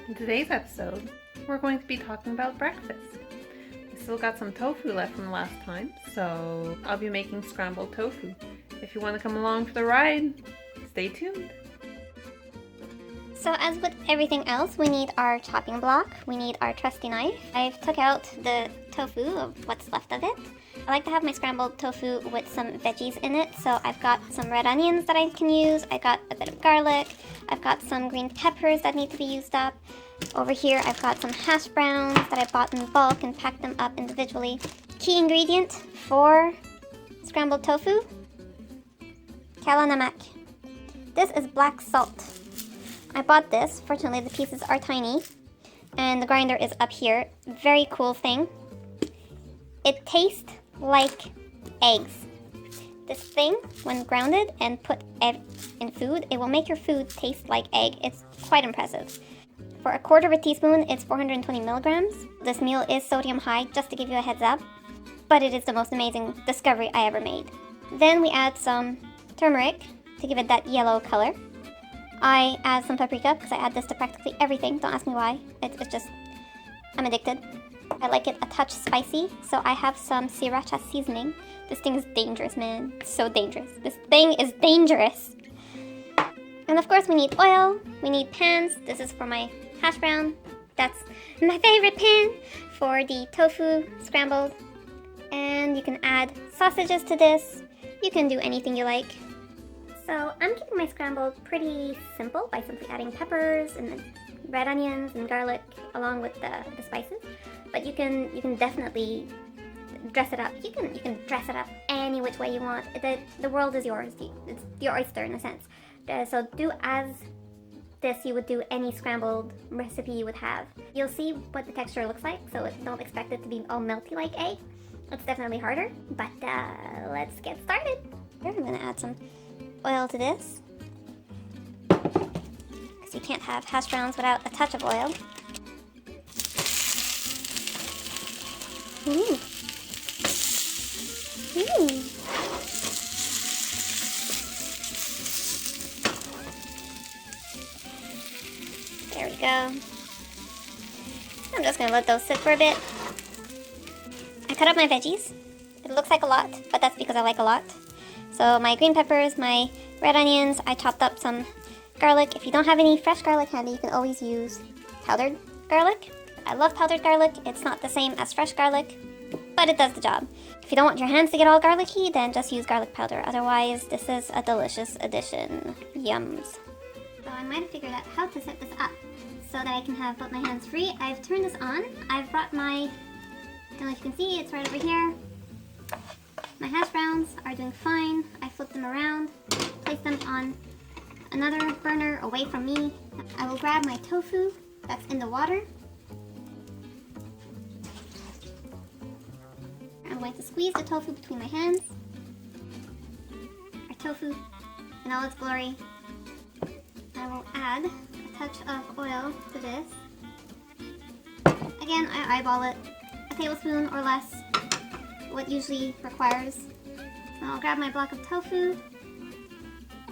In today's episode, we're going to be talking about breakfast. We still got some tofu left from last time, so I'll be making scrambled tofu. If you want to come along for the ride, stay tuned. So as with everything else, we need our chopping block, we need our trusty knife. I've took out the tofu of what's left of it. I like to have my scrambled tofu with some veggies in it, so I've got some red onions that I can use, I've got a bit of garlic, I've got some green peppers that need to be used up. Over here I've got some hash browns that I bought in bulk and packed them up individually. Key ingredient for scrambled tofu, Namak. This is black salt. I bought this. Fortunately, the pieces are tiny, and the grinder is up here. Very cool thing. It tastes like eggs. This thing, when grounded and put in food, it will make your food taste like egg. It's quite impressive. For a quarter of a teaspoon, it's 420 milligrams. This meal is sodium high, just to give you a heads up, but it is the most amazing discovery I ever made. Then we add some turmeric to give it that yellow color. I add some paprika because I add this to practically everything. Don't ask me why. It's just, I'm addicted. I like it a touch spicy, so I have some sriracha seasoning. This thing is dangerous, man. It's so dangerous. This thing is dangerous. And of course we need oil, we need pans. This is for my hash brown. That's my favorite pan for the tofu scrambled. And you can add sausages to this. You can do anything you like. So I'm keeping my scramble pretty simple by simply adding peppers and then red onions and garlic along with the spices. But you can definitely dress it up. You can dress it up any which way you want. The world is yours. It's your oyster in a sense. So do as this you would do any scrambled recipe you would have. You'll see what the texture looks like, so don't expect it to be all melty like egg. It's definitely harder, but let's get started. Here, I'm gonna add some oil to this, because you can't have hash browns without a touch of oil. Ooh. Ooh. There we go. I'm just gonna let those sit for a bit. I cut up my veggies. It looks like a lot, but that's because I like a lot. So my green peppers, my red onions, I chopped up some garlic. If you don't have any fresh garlic handy, you can always use powdered garlic. I love powdered garlic. It's not the same as fresh garlic, but it does the job. If you don't want your hands to get all garlicky, then just use garlic powder. Otherwise, this is a delicious addition. Yums. So I might have figured out how to set this up so that I can have both my hands free. I've turned this on. I've brought my, I don't know if you can see, it's right over here. My hash browns are doing fine. I flip them around, place them on another burner away from me. I will grab my tofu that's in the water. I'm going to squeeze the tofu between my hands. Our tofu in all its glory. I will add a touch of oil to this. Again, I eyeball it. A tablespoon or less. What usually requires. So I'll grab my block of tofu,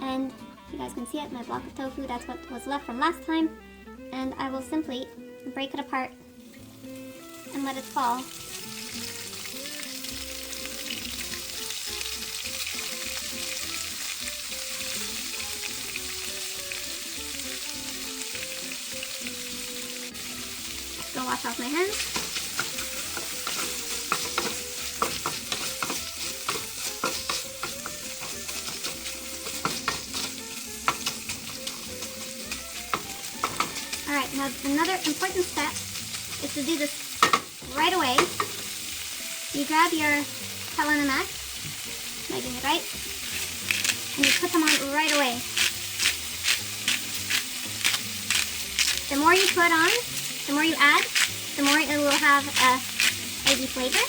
and you guys can see it, my block of tofu, that's what was left from last time, and I will simply break it apart and let it fall. Go wash off my hands. Alright, now another important step is to do this right away. You grab your Namak, am I doing it right? And you put them on right away. The more you put on, the more you add, the more it will have a eggy flavor.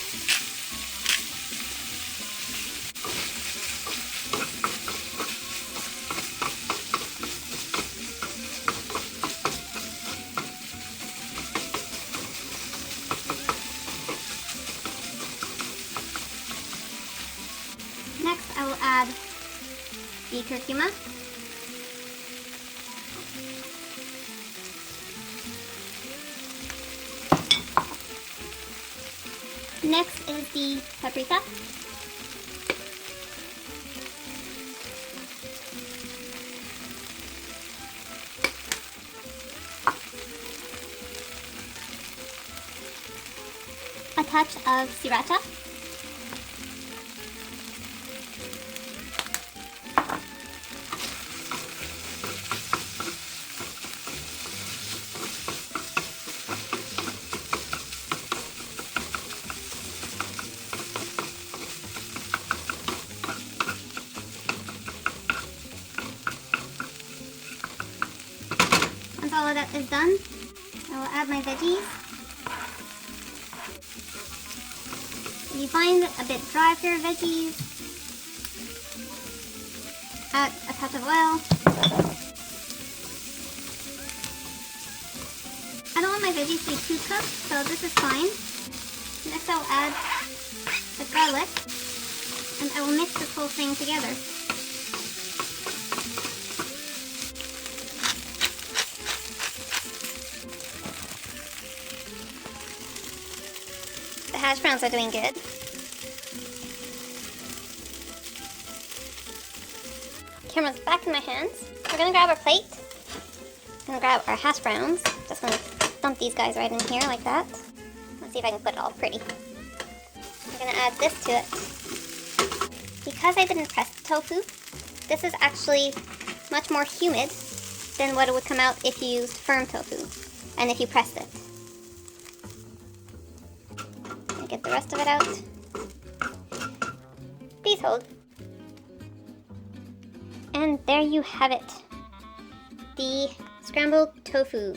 Next, I will add the curcuma. Next is the paprika. A touch of sriracha. Once all of that is done, I will add my veggies. If you find a bit dry for your veggies, add a touch of oil. I don't want my veggies to be too cooked, so this is fine. Next I'll add the garlic, and I will mix this whole thing together. The hash browns are doing good. Camera's back in my hands. We're gonna grab our plate. We're gonna grab our hash browns. Just gonna dump these guys right in here like that. Let's see if I can put it all pretty. I'm gonna add this to it. Because I didn't press the tofu, this is actually much more humid than what it would come out if you used firm tofu and if you pressed it. Get the rest of it out. Please hold. And there you have it. The scrambled tofu.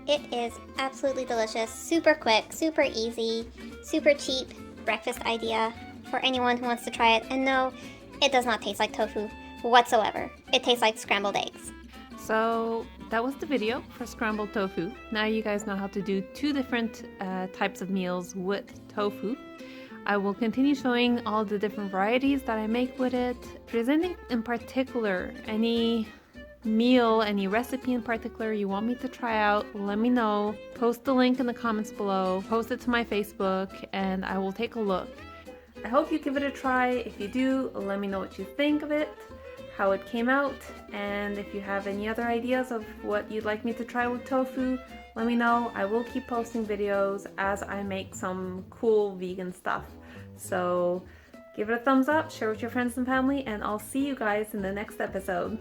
It is absolutely delicious, super quick, super easy, super cheap breakfast idea for anyone who wants to try it. And no, it does not taste like tofu whatsoever. It tastes like scrambled eggs. So that was the video for scrambled tofu. Now you guys know how to do two different types of meals with tofu. I will continue showing all the different varieties that I make with it. If there's anything in particular, any meal, any recipe in particular you want me to try out, let me know. Post the link in the comments below, post it to my Facebook, and I will take a look. I hope you give it a try. If you do, let me know what you think of it, how it came out, and if you have any other ideas of what you'd like me to try with tofu, let me know. I will keep posting videos as I make some cool vegan stuff. So give it a thumbs up, share with your friends and family, and I'll see you guys in the next episode.